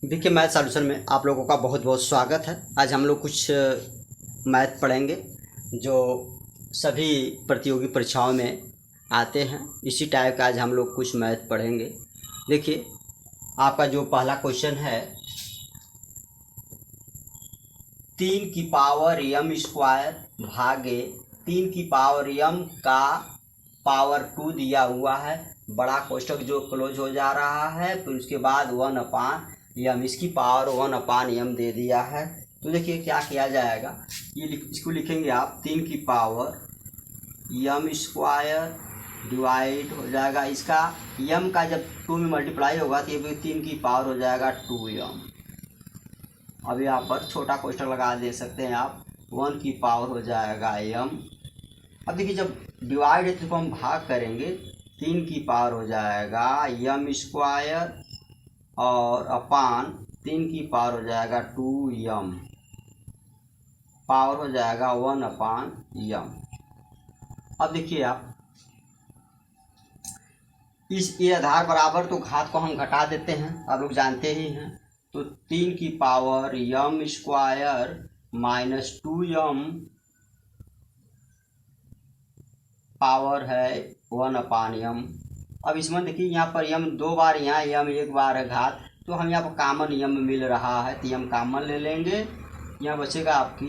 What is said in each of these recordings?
देखिए, math solution में आप लोगों का बहुत बहुत स्वागत है। आज हम लोग कुछ मैथ पढ़ेंगे जो सभी प्रतियोगी परीक्षाओं में आते हैं। इसी टाइप का आज हम लोग कुछ मैथ पढ़ेंगे। देखिए, आपका जो पहला क्वेश्चन है, 3 की पावर m स्क्वायर भागे 3 की पावर m का पावर 2 दिया हुआ है। बड़ा कोष्ठक जो क्लोज हो जा रहा है, फिर उसके बाद 1/m, इसकी पावर 1/m दे दिया है। तो देखिए क्या किया जाएगा, इसको लिखेंगे आप 3 की पावर m स्क्वायर डिवाइड हो जाएगा इसका m का जब 2 में मल्टीप्लाई होगा तो ये 3 की पावर हो जाएगा 2m। अब यहाँ पर छोटा कोष्ठक लगा दे सकते हैं आप, 1 की पावर हो जाएगा m। अब देखिए जब डिवाइड है तो हम भाग करेंगे, 3 की पावर हो जाएगा m स्क्वायर और अपान 3 की पावर हो जाएगा 2m, पावर हो जाएगा 1/m। अब देखिए आप, ये आधार बराबर तो घात को हम घटा देते हैं, आप लोग जानते ही हैं। तो 3 की power m square minus 2m power है 1/m। अब इसमें देखिए यहाँ पर m 2 बार, यहाँ m 1 बार है घात, तो हम यहाँ पर कामन m मिल रहा है तो m कामन ले लेंगे। यहाँ बचेगा आपकी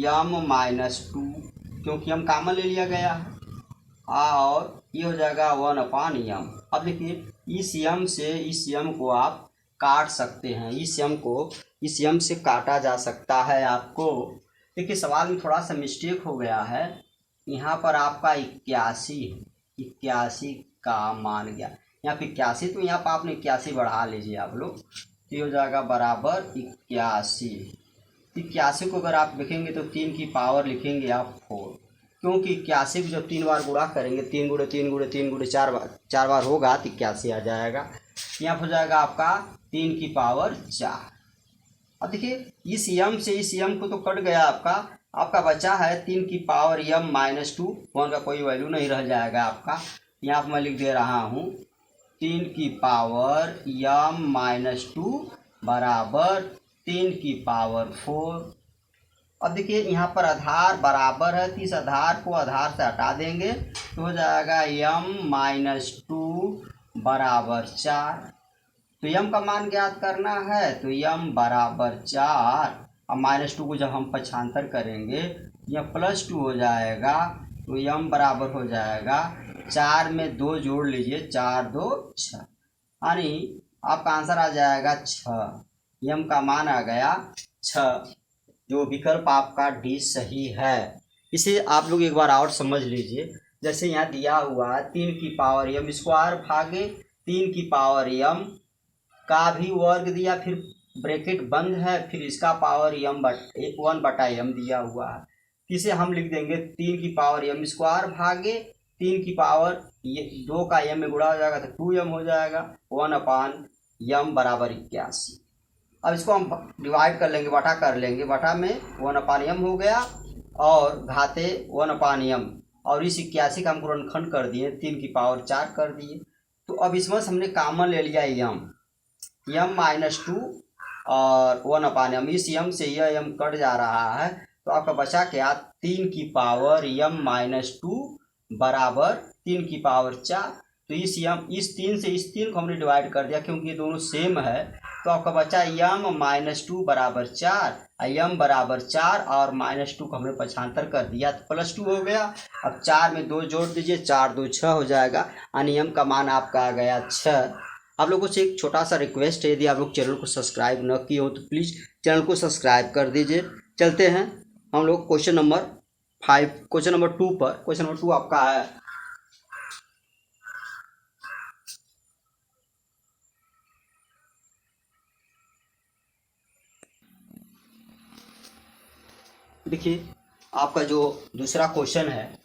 m -2, क्योंकि m कामन ले लिया गया है, और ये हो जाएगा 1/m। अब देखिए इस m से इस m को आप काट सकते हैं, इस m को इस m से काटा जा सकता है आपको। देखिए सवाल में थोड़ा सा मिस्टेक हो गया है, यहाँ पर आपका 81 का मान गया, यहाँ पे 81, तो यहाँ पर आपने 81 बढ़ा लीजिए आप लोग, तो ये हो जाएगा बराबर 81 को अगर आप लिखेंगे तो 3 की पावर लिखेंगे आप 4, क्योंकि 81 को जब 3 बार गुणा करेंगे, 3 गुणे 3 गुणे 3 गुणे 4 बार होगा तो 81 आ जाएगा। यहाँ हो जाएगा आपका 3 की पावर 4। अब देखिए इस m से इस m को तो कट गया, आपका बचा है 3 की पावर m -2, 1 का कोई वैल्यू नहीं रह जाएगा आपका। यहाँ पर मैं लिख दे रहा हूँ 3 की पावर m -2 बराबर 3 की पावर 4। अब देखिए यहाँ पर आधार बराबर है, तो इस आधार को आधार से हटा देंगे तो हो जाएगा m -2 बराबर 4। तो m का मान ज्ञात करना है, तो m बराबर 4, अब -2 को जब हम पक्षांतर करेंगे यह +2 हो जाएगा, तो m बराबर हो जाएगा 4 में 2 जोड़ लीजिए, 4 2 6, यानी आपका आंसर आ जाएगा 6। m का मान आ गया 6, जो विकल्प आपका डी सही है। इसे आप लोग एक बार और समझ लीजिए, जैसे यहाँ दिया हुआ है 3 की पावर m स्क्वायर भागे 3 की पावर m का भी वर्ग दिया, फिर ब्रैकेट बंद है, फिर इसका पावर m 1/m दिया हुआ है। इसे हम लिख देंगे 3 की पावर m स्क्वायर भागे 3 की पावर 2 का m में गुणा हो जाएगा तो 2m हो जाएगा, 1/m बराबर 81। अब इसको हम डिवाइड कर लेंगे, बटा कर लेंगे, बटा में 1/m हो गया और घाते 1/m, और इस 81 का हम गुणनखंड कर दिए, 3 की पावर 4 कर दिए। तो अब इसमें हमने कामन ले लिया m -2 और 1/m, इस m से यह m कट जा रहा है, तो आपका बचा क्या, 3 की पावर m -2 बराबर 3 की पावर 4। तो इस 3 से इस 3 को हमने डिवाइड कर दिया, क्योंकि ये दोनों सेम है, तो आपका बचा m -2 बराबर 4, m बराबर 4 और -2 को हमने पक्षांतर कर दिया तो +2 हो गया। अब 4 में 2 जोड़ दीजिए, 4 2 6 हो जाएगा, यानी m का मान आपका आ गया 6। आप लोगों से एक छोटा सा रिक्वेस्ट है, यदि आप लोग चैनल को सब्सक्राइब न किए हो तो प्लीज़ चैनल को सब्सक्राइब कर दीजिए। चलते हैं हम लोग क्वेश्चन नंबर 2 पर। क्वेश्चन नंबर 2 आपका है, देखिए आपका जो दूसरा क्वेश्चन है,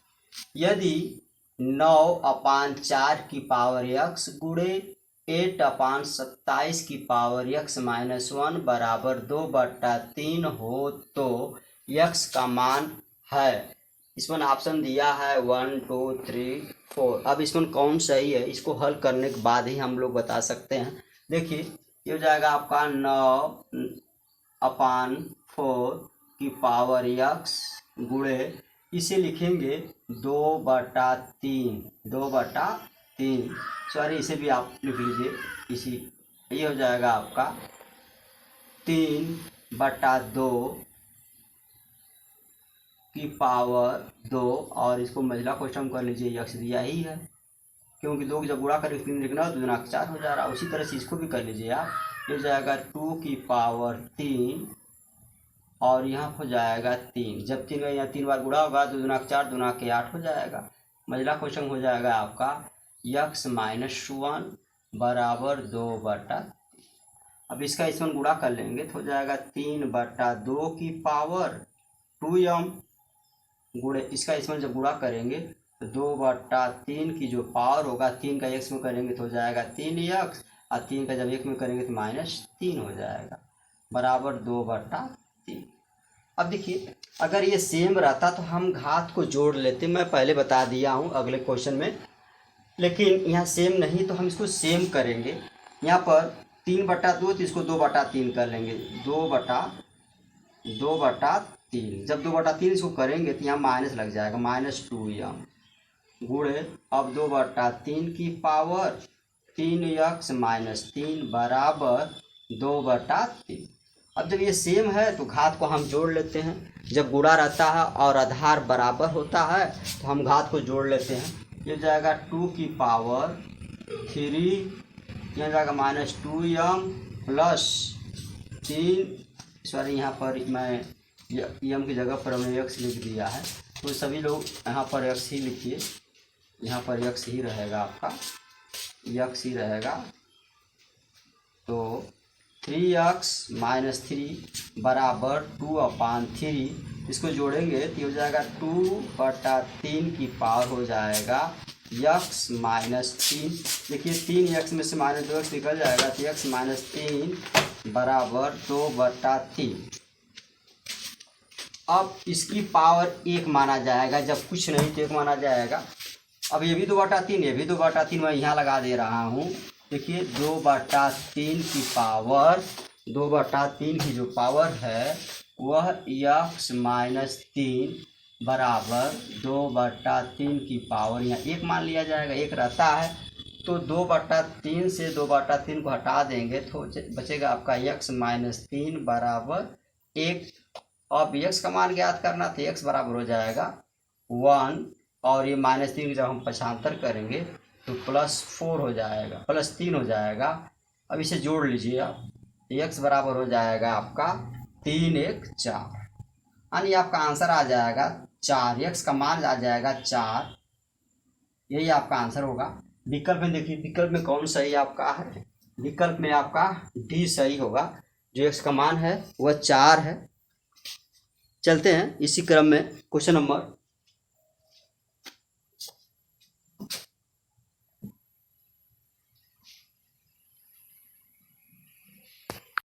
यदि 9/4 की पावर x गुणे 8/27 की पावर x -1 बराबर 2/3 हो तो x का मान है। इसमें ऑप्शन दिया है 1 2 3 4। अब इसमें कौन सही है इसको हल करने के बाद ही हम लोग बता सकते हैं। देखिए ये हो जाएगा आपका 9/4 की पावर x गुणे, इसे लिखेंगे 2/3, 2/3, सॉरी इसे भी आप लिख लीजिए इसी, ये हो जाएगा आपका 3/2 की पावर 2, और इसको मझला क्वेश्चन कर लीजिए, यक्स दिया ही है क्योंकि 2 की जब गुणा करके 3 लिखना हो तो 2 × 4 हो जा रहा है। उसी तरह से इसको भी कर लीजिए आप, ये हो जाएगा 2 की पावर 3 और यहाँ हो जाएगा 3। जब 3 का यहाँ 3 बार गुणा होगा तो 2 × 4 2 × 8 हो जाएगा। मझला क्वेश्चन हो जाएगा आपका x - 1 बराबर 2/3। अब इसका इसमें गुणा कर लेंगे तो हो जाएगा 3/2 की पावर 2m गुणे, इसका इसमें जब गुणा करेंगे तो 2/3 की जो पावर होगा 3 का x में करेंगे तो हो जाएगा 3x, और 3 का जब 1 में करेंगे तो -3 हो जाएगा बराबर 2/3। अब देखिए अगर ये सेम रहता तो हम घात को जोड़ लेते, मैं पहले बता दिया हूँ अगले क्वेश्चन में, लेकिन यहाँ सेम नहीं तो हम इसको सेम करेंगे। यहाँ पर 3/2 तो इसको 2/3 कर लेंगे, 2/3। जब 2/3 इसको करेंगे तो यहाँ माइनस लग जाएगा, -2m गुणे, अब 2/3 की पावर 3x - 3 बराबर 2/3। अब जब ये सेम है तो घात को हम जोड़ लेते हैं। जब गुणा रहता है और आधार बराबर होता है तो हम घात को जोड़ लेते हैं। ये जाएगा 2 की पावर 3, यहाँ जाएगा -2m प्लस 3, सॉरी यहाँ पर मैं m की जगह पर हमने x लिख दिया है, तो सभी लोग यहाँ पर x ही लिखिए, यहाँ पर x ही रहेगा, आपका x ही रहेगा। तो 3x - 3 बराबर 2/3, इसको जोड़ेंगे तो हो जाएगा 2/3 की पावर हो जाएगा x - 3। देखिए 3x में से -2x निकल जाएगा तो x - 3 बराबर 2/3। अब इसकी पावर 1 माना जाएगा, जब कुछ नहीं तो 1 माना जाएगा। अब ये भी 2/3, ये भी 2/3 मैं यहाँ लगा दे रहा हूँ। देखिए 2/3 की पावर, 2/3 की जो पावर है वह x - 3 बराबर 2/3 की पावर, यहाँ 1 मान लिया जाएगा, 1 रहता है तो 2/3 से 2/3 को हटा देंगे तो बचेगा आपका x - 3 बराबर 1। अब x का मान ज्ञात करना तो x बराबर हो जाएगा 1, और ये -3 जब हम पक्षांतर करेंगे तो +4 हो जाएगा, +3 हो जाएगा। अब इसे जोड़ लीजिए आप, x बराबर हो जाएगा आपका 3 1 4, यानी आपका आंसर आ जाएगा 4, x का मान आ जाएगा 4, यही आपका आंसर होगा। विकल्प में देखिए, विकल्प में कौन सही आपका है, विकल्प में आपका डी सही होगा, जो x का मान है वह 4 है। चलते हैं इसी क्रम में क्वेश्चन नंबर